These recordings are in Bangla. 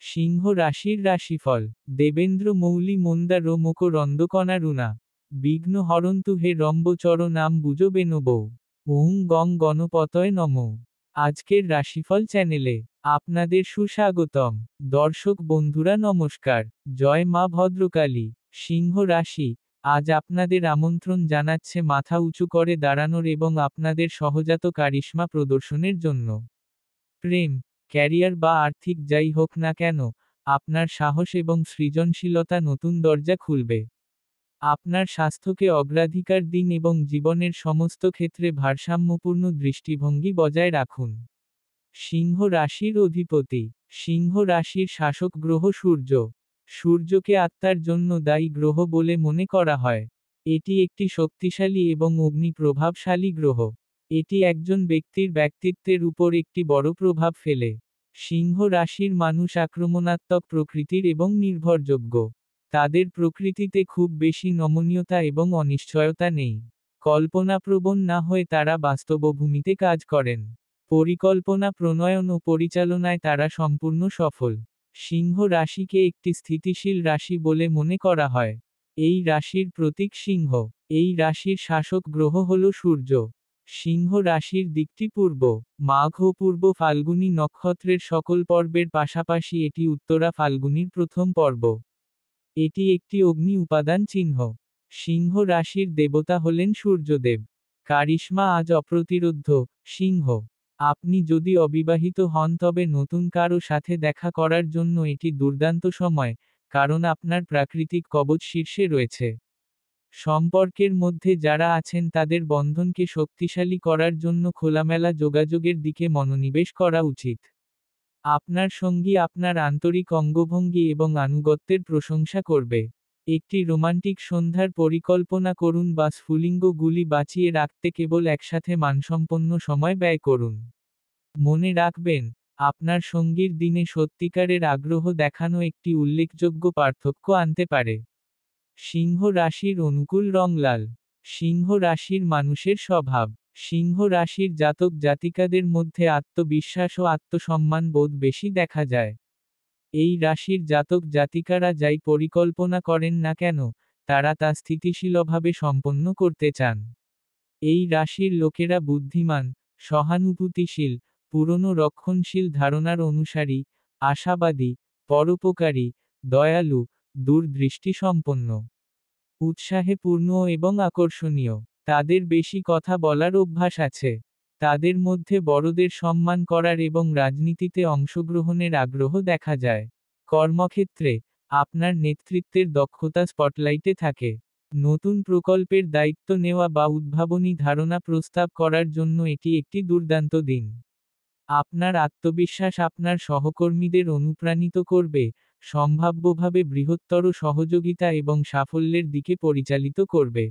সিংহ রাশির রাশিফল। দেবেন্দ্র মৌলি মন্দার মকর অন্ধকণা রুনা। বিঘ্ন হরন্তু হে রম্বচর নাম বুজো বেনবৌ। ওং গং গণপতয় নমঃ। আজকের রাশিফল চ্যানেলে আপনাদের সুস্বাগতম। দর্শক বন্ধুরা নমস্কার। জয় মা ভদ্রকালী। সিংহ রাশি, আজ আপনাদের আমন্ত্রণ জানাচ্ছে মাথা উঁচু করে দাঁড়ানোর এবং আপনাদের সহজাত কারিশমা প্রদর্শনের জন্য। প্রেম, ক্যারিয়ার বা আর্থিক যাই হোক না কেন, আপনার সাহস এবং সৃজনশীলতা নতুন দরজা খুলবে। আপনার স্বাস্থ্যকে অগ্রাধিকার দিন এবং জীবনের সমস্ত ক্ষেত্রে ভারসাম্যপূর্ণ দৃষ্টিভঙ্গি বজায় রাখুন। সিংহ রাশির অধিপতি। সিংহ রাশির শাসক গ্রহ সূর্য। সূর্যকে আত্মার জন্য দায়ী গ্রহ বলে মনে করা হয়। এটি একটি শক্তিশালী এবং অগ্নি প্রভাবশালী গ্রহ। এটি একজন ব্যক্তির ব্যক্তিত্বের উপর একটি বড় প্রভাব ফেলে। সিংহ রাশির মানুষ আক্রমণাত্মক প্রকৃতির এবং নির্ভরযোগ্য। তাদের প্রকৃতিতে খুব বেশি নমনীয়তা এবং অনিশ্চয়তা নেই। কল্পনাপ্রবণ না হয়ে তারা বাস্তবভূমিতে কাজ করেন। পরিকল্পনা প্রণয়ন ও পরিচালনায় তারা সম্পূর্ণ সফল। সিংহ রাশিকে একটি স্থিতিশীল রাশি বলে মনে করা হয়। এই রাশির প্রতীক সিংহ। এই রাশির শাসক গ্রহ হল সূর্য। সিংহ রাশির দিকটি পূর্ব। মাঘ ও পূর্ব ফাল্গুনী নক্ষত্রের সকল পর্বের পাশাপাশি এটি উত্তরা ফাল্গুনীর প্রথম পর্ব। এটি একটি অগ্নি উপাদান চিহ্ন। সিংহ রাশির দেবতা হলেন সূর্যদেব। কারিশমা আজ অপ্রতিরোধ্য। সিংহ, আপনি যদি অবিবাহিত হন তবে নতুন কারো সাথে দেখা করার জন্য এটি দুর্দান্ত সময়, কারণ আপনার প্রাকৃতিক কবচ শীর্ষে রয়েছে। সম্পর্কের মধ্যে যারা আছেন তাদের বন্ধনকে শক্তিশালী করার জন্য খোলামেলা যোগাযোগের দিকে মনোনিবেশ করা উচিত। আপনার সঙ্গী আপনার আন্তরিক অঙ্গভঙ্গি এবং আনুগত্যের প্রশংসা করবে। একটি রোমান্টিক সন্ধ্যার পরিকল্পনা করুন বা স্ফুলিঙ্গগুলি বাঁচিয়ে রাখতে কেবল একসাথে মানসম্পন্ন সময় ব্যয় করুন। মনে রাখবেন, আপনার সঙ্গীর দিনে সত্যিকারের আগ্রহ দেখানো একটি উল্লেখযোগ্য পার্থক্য আনতে পারে। সিংহ রাশির অনুকূল রং লাল। সিংহ রাশির মানুষের স্বভাব। সিংহ রাশির জাতক জাতিকাদের মধ্যে আত্মবিশ্বাস ও আত্মসম্মান বোধ বেশি দেখা যায়। এই রাশির জাতক জাতিকারা যাই পরিকল্পনা করেন না কেন, তারা তা স্থিতিশীলভাবে সম্পন্ন করতে চান। এই রাশির লোকেরা বুদ্ধিমান, সহানুভূতিশীল, পুরনো রক্ষণশীল ধারণার অনুসারী, আশাবাদী, পরোপকারী, দয়ালু, দূরদৃষ্টি সম্পন্ন, উৎসাহে পূর্ণ এবং আকর্ষণীয়। তাদের বেশি কথা বলার অভ্যাস আছে। তাদের মধ্যে বড়দের সম্মান করার এবং রাজনীতিতে অংশগ্রহণের আগ্রহ দেখা যায়। কর্মক্ষেত্রে, আপনার নেতৃত্বের দক্ষতা স্পটলাইটে থাকে। নতুন প্রকল্পের দায়িত্ব নেওয়া বা উদ্ভাবনী ধারণা প্রস্তাব করার জন্য এটি একটি দুর্দান্ত দিন। আপনার আত্মবিশ্বাস আপনার সহকর্মীদের অনুপ্রাণিত করবে, সম্ভাব্যভাবে বৃহত্তর সহযোগিতা এবং সাফল্যের দিকে পরিচালিত করবে।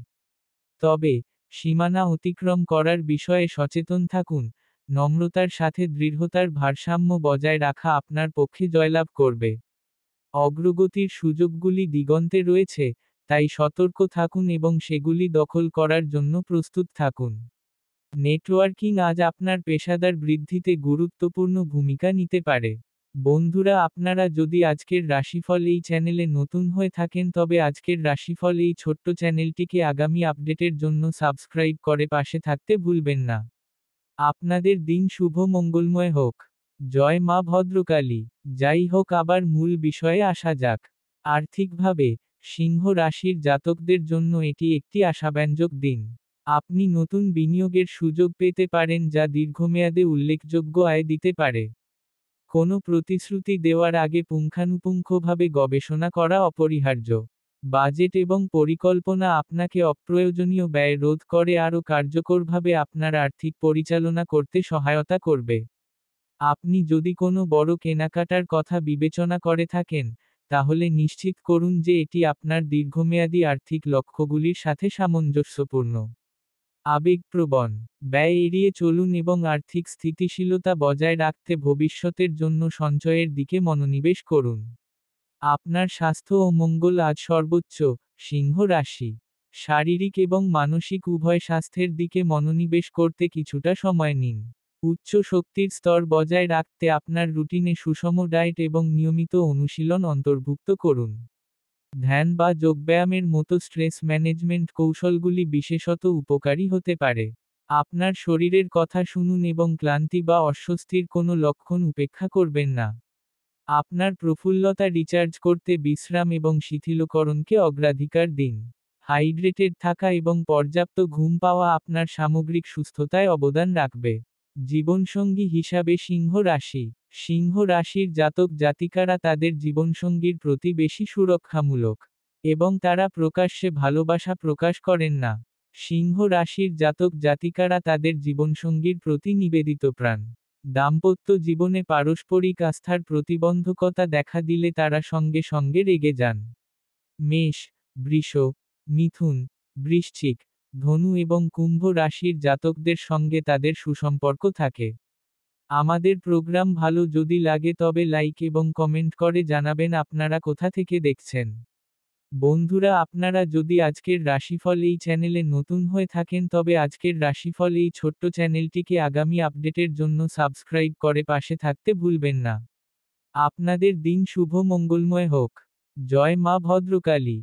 তবে, সীমানা অতিক্রম করার বিষয়ে সচেতন থাকুন। নম্রতার সাথে দৃঢ়তার ভারসাম্য বজায় রাখা আপনার পক্ষে জয়লাভ করবে। অগ্রগতির সুযোগগুলি দিগন্তে রয়েছে, তাই সতর্ক থাকুন এবং সেগুলি দখল করার জন্য প্রস্তুত থাকুন। নেটওয়ার্কিং আজ আপনার পেশাদার বৃদ্ধিতে গুরুত্বপূর্ণ ভূমিকা নিতে পারে। বন্ধুরা, আপনারা যদি আজকের রাশিফল এই চ্যানেলে নতুন হয়ে থাকেন তবে আজকের রাশিফল এই ছোট্ট চ্যানেলটিকে আগামী আপডেটের জন্য সাবস্ক্রাইব করে পাশে থাকতে ভুলবেন না। আপনাদের দিন শুভ মঙ্গলময় হোক। জয় মা ভদ্রকালী। যাই হোক, আবার মূল বিষয়ে আসা যাক। আর্থিকভাবে, সিংহ রাশির জাতকদের জন্য এটি একটি আশাব্যঞ্জক দিন। আপনি নতুন বিনিয়োগের সুযোগ পেতে পারেন যা দীর্ঘমেয়াদে উল্লেখযোগ্য আয় দিতে পারে। কোনো প্রতিশ্রুতি দেওয়ার আগে পুঙ্খানুপুঙ্খভাবে গবেষণা করা অপরিহার্য। বাজেট এবং পরিকল্পনা আপনাকে অপ্রয়োজনীয় ব্যয় রোধ করে আরও কার্যকরভাবে আপনার আর্থিক পরিচালনা করতে সহায়তা করবে। আপনি যদি কোনো বড় কেনাকাটার কথা বিবেচনা করে থাকেন, তাহলে নিশ্চিত করুন যে এটি আপনার দীর্ঘমেয়াদী আর্থিক লক্ষ্যগুলির সাথে সামঞ্জস্যপূর্ণ। আবেগপ্রবণ, ব্যয় এড়িয়ে চলুন এবং আর্থিক স্থিতিশীলতা বজায় রাখতে ভবিষ্যতের জন্য সঞ্চয়ের দিকে মনোনিবেশ করুন। আপনার স্বাস্থ্য ও মঙ্গল আজ সর্বোচ্চ। সিংহ রাশি, শারীরিক এবং মানসিক উভয় স্বাস্থ্যের দিকে মনোনিবেশ করতে কিছুটা সময় নিন। উচ্চ শক্তির স্তর বজায় রাখতে আপনার রুটিনে সুষম ডায়েট এবং নিয়মিত অনুশীলন অন্তর্ভুক্ত করুন। ধ্যান বা যোগব্যায়ামের মতো স্ট্রেস ম্যানেজমেন্ট কৌশলগুলি বিশেষত উপকারী হতে পারে। আপনার শরীরের কথা শুনুন এবং ক্লান্তি বা অস্বস্তির কোনো লক্ষণ উপেক্ষা করবেন না। আপনার প্রফুল্লতা রিচার্জ করতে বিশ্রাম এবং শিথিলকরণকে অগ্রাধিকার দিন। হাইড্রেটেড থাকা এবং পর্যাপ্ত ঘুম পাওয়া আপনার সামগ্রিক সুস্থতায় অবদান রাখবে। জীবনসঙ্গী হিসাবে সিংহ রাশি। সিংহ রাশির জাতক জাতিকারা তাদের জীবনসঙ্গীর প্রতি বেশি সুরক্ষামূলক। এবং তারা প্রকাশ্যে ভালোবাসা প্রকাশ করেন না। সিংহ রাশির জাতক জাতিকারা তাদের জীবনসঙ্গীর প্রতি নিবেদিতপ্রাণ। দাম্পত্য জীবনে পারস্পরিক আস্থার প্রতিবন্ধকতা দেখা দিলে তারা সঙ্গে সঙ্গে রেগে যান। মেষ, বৃষ, মিথুন, বৃশ্চিক, ধনু এবং কুম্ভ রাশির জাতকদের সঙ্গে তাদের সুসম্পর্ক থাকে। আমাদের প্রোগ্রাম ভালো যদি লাগে তবে লাইক এবং কমেন্ট করে জানাবেন আপনারা কোথা থেকে দেখছেন। বন্ধুরা, আপনারা যদি আজকের রাশিফল এই চ্যানেলে নতুন হয়ে থাকেন তবে আজকের রাশিফল এই ছোট্ট চ্যানেলটিকে আগামী আপডেটের জন্য সাবস্ক্রাইব করে পাশে থাকতে ভুলবেন না। আপনাদের দিন শুভ মঙ্গলময় হোক। জয় মা ভদ্রকালী।